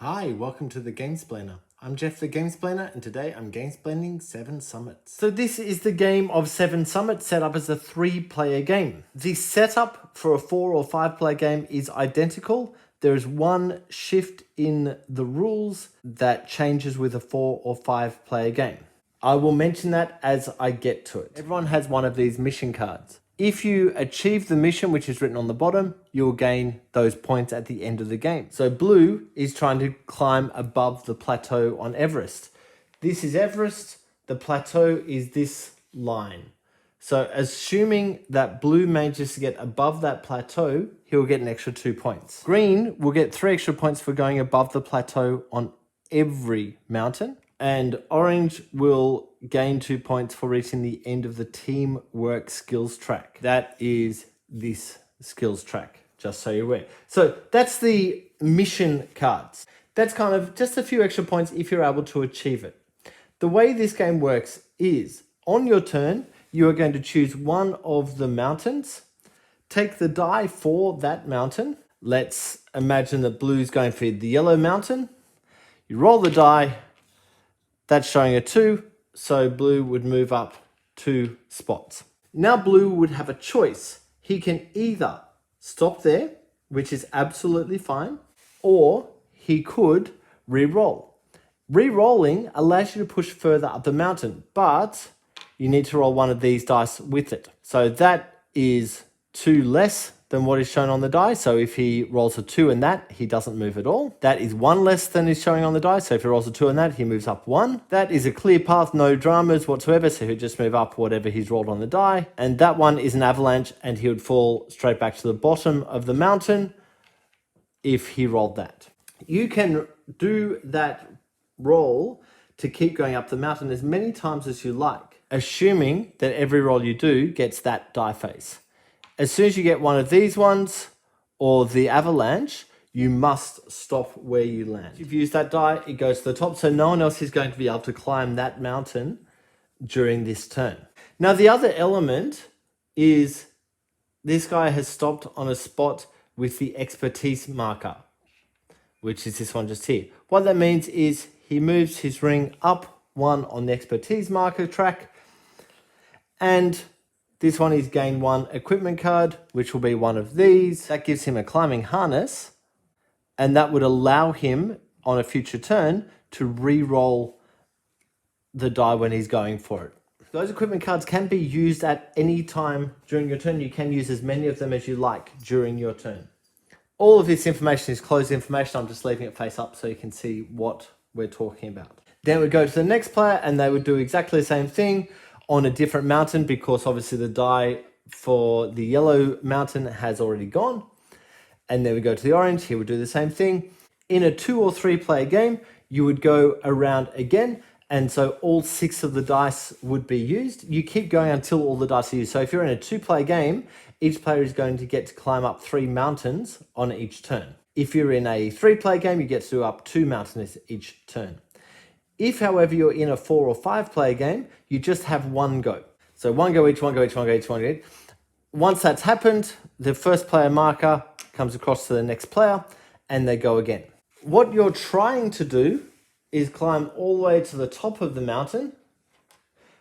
Hi, welcome to the Gamesplainer. I'm Jeff the Gamesplainer, and today I'm gamesplaining 7 Summits. So this is the game of 7 Summits set up as a 3-player game. The setup for a 4 or 5-player game is identical. There is one shift in the rules that changes with a 4 or 5-player game. I will mention that as I get to it. Everyone has one of these mission cards. If you achieve the mission, which is written on the bottom, you'll gain those points at the end of the game. So blue is trying to climb above the plateau on Everest. This is Everest. The plateau is this line. So assuming that blue manages to get above that plateau, he'll get an extra 2 points. Green will get 3 extra points for going above the plateau on every mountain. And orange will gain 2 points for reaching the end of the teamwork skills track. That is this skills track, just so you're aware. So that's the mission cards. That's kind of just a few extra points if you're able to achieve it. The way this game works is on your turn, you are going to choose one of the mountains, take the die for that mountain. Let's imagine that blue is going for the yellow mountain. You roll the die. That's showing a 2, so blue would move up 2 spots. Now blue would have a choice. He can either stop there, which is absolutely fine, or he could re-roll. Re-rolling allows you to push further up the mountain, but you need to roll one of these dice with it. So that is 2 less than what is shown on the die. So if he rolls a 2 in that, he doesn't move at all. That is 1 less than is showing on the die. So if he rolls a 2 in that, he moves up 1. That is a clear path, no dramas whatsoever. So he'll just move up whatever he's rolled on the die. And that one is an avalanche, and he would fall straight back to the bottom of the mountain if he rolled that. You can do that roll to keep going up the mountain as many times as you like, assuming that every roll you do gets that die face. As soon as you get one of these ones or the avalanche, you must stop where you land. If you've used that die, it goes to the top, so no one else is going to be able to climb that mountain during this turn. Now, the other element is this guy has stopped on a spot with the expertise marker, which is this one just here. What that means is he moves his ring up 1 on the expertise marker track, and this one is gain 1 equipment card, which will be one of these. That gives him a climbing harness, and that would allow him on a future turn to re-roll the die when he's going for it. Those equipment cards can be used at any time during your turn. You can use as many of them as you like during your turn. All of this information is closed information. I'm just leaving it face up so you can see what we're talking about. Then we go to the next player, and they would do exactly the same thing on a different mountain, because obviously the die for the yellow mountain has already gone. And then we go to the orange. He would do the same thing. In a 2 or 3 player game, you would go around again, and so all 6 of the dice would be used. You keep going until all the dice are used. So if you're in a 2-player game, each player is going to get to climb up 3 mountains on each turn. If you're in a 3-player game, you get to do up 2 mountains each turn. If, however, you're in a 4 or 5-player game, you just have 1 go. So 1 go each, 1 go each, 1 go each, 1 go each. Once that's happened, the first player marker comes across to the next player, and they go again. What you're trying to do is climb all the way to the top of the mountain.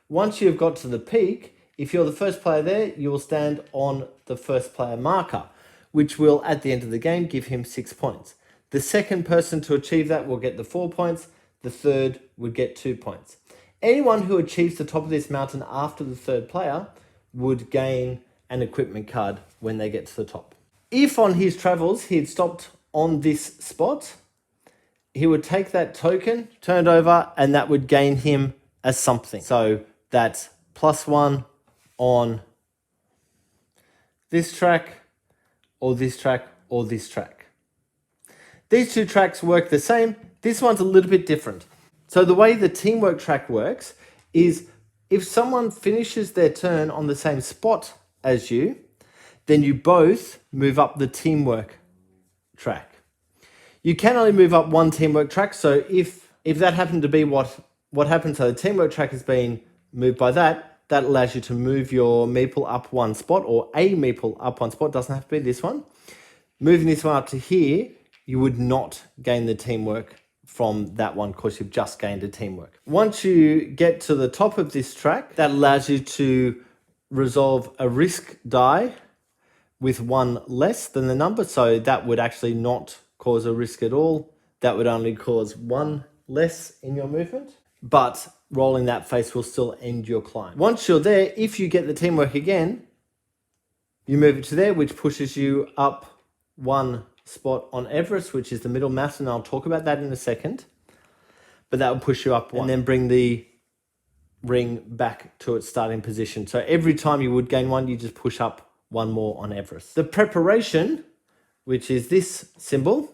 Once you've got to the peak, if you're the first player there, you will stand on the first player marker, which will, at the end of the game, give him 6 points. The second person to achieve that will get the 4 points. The third would get 2 points. Anyone who achieves the top of this mountain after the third player would gain an equipment card when they get to the top. If on his travels he had stopped on this spot, he would take that token, turn it over, and that would gain him a something. So that's +1 on this track, or this track, or this track. These 2 tracks work the same. This one's a little bit different. So the way the teamwork track works is if someone finishes their turn on the same spot as you, then you both move up the teamwork track. You can only move up 1 teamwork track. So if that happened to be what happened, so the teamwork track has been moved by that allows you to move your meeple up 1 spot, or a meeple up 1 spot. Doesn't have to be this one. Moving this one up to here you would not gain the teamwork from that one because you've just gained a teamwork. Once you get to the top of this track, that allows you to resolve a risk die with one less than the number. So that would actually not cause a risk at all. That would only cause one less in your movement. But rolling that face will still end your climb. Once you're there, if you get the teamwork again, you move it to there, which pushes you up one spot on Everest, which is the middle mountain. I'll talk about that in a second. But that will push you up one, and then bring the ring back to its starting position. So every time you would gain one, you just push up one more on Everest. The preparation, which is this symbol,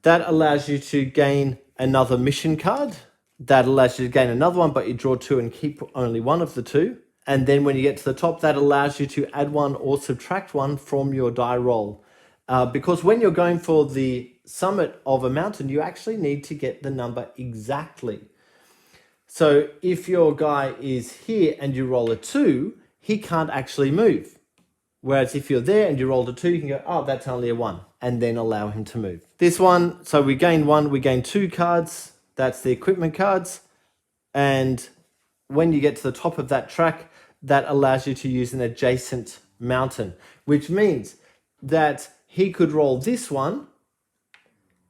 that allows you to gain another mission card. That allows you to gain another one, but you draw two and keep only one of the two. And then when you get to the top, that allows you to add one or subtract one from your die roll. Because when you're going for the summit of a mountain, you actually need to get the number exactly. So if your guy is here and you roll a 2, he can't actually move. Whereas if you're there and you rolled a 2, you can go, oh, that's only a 1, and then allow him to move. This one, so we gain 1, we gain 2 cards. That's the equipment cards. And when you get to the top of that track, that allows you to use an adjacent mountain, which means that he could roll this one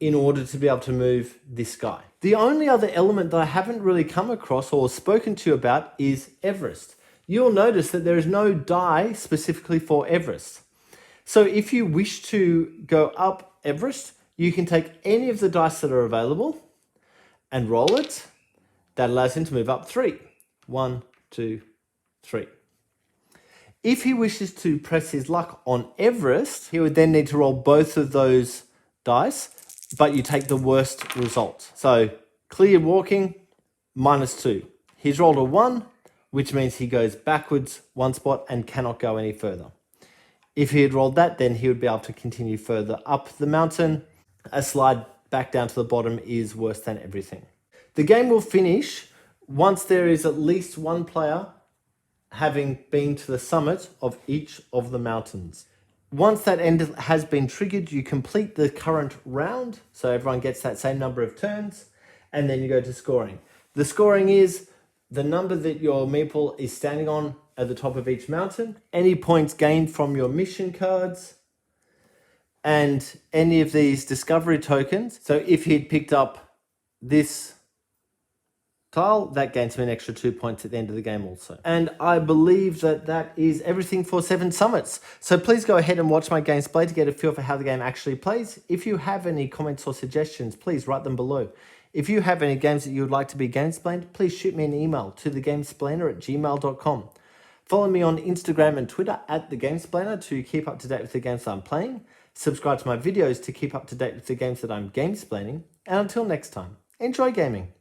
in order to be able to move this guy. The only other element that I haven't really come across or spoken to you about is Everest. You'll notice that there is no die specifically for Everest. So if you wish to go up Everest, you can take any of the dice that are available and roll it. That allows him to move up 3. 1, 2, 3. If he wishes to press his luck on Everest, he would then need to roll both of those dice, but you take the worst result. So clear walking, -2. He's rolled a 1, which means he goes backwards 1 spot and cannot go any further. If he had rolled that, then he would be able to continue further up the mountain. A slide back down to the bottom is worse than everything. The game will finish once there is at least one player having been to the summit of each of the mountains. Once that end has been triggered, you complete the current round, so everyone gets that same number of turns, and then you go to scoring. The scoring is the number that your meeple is standing on at the top of each mountain, any points gained from your mission cards, and any of these discovery tokens. So if he'd picked up this tile, that gains him an extra 2 points at the end of the game also. And I believe that that is everything for 7 Summits. So please go ahead and watch my gameplay to get a feel for how the game actually plays. If you have any comments or suggestions, please write them below. If you have any games that you would like to be gamesplained, please shoot me an email to thegamesplainer@gmail.com. Follow me on Instagram and Twitter @thegamesplainer to keep up to date with the games that I'm playing. Subscribe to my videos to keep up to date with the games that I'm gamesplaining. And until next time, enjoy gaming.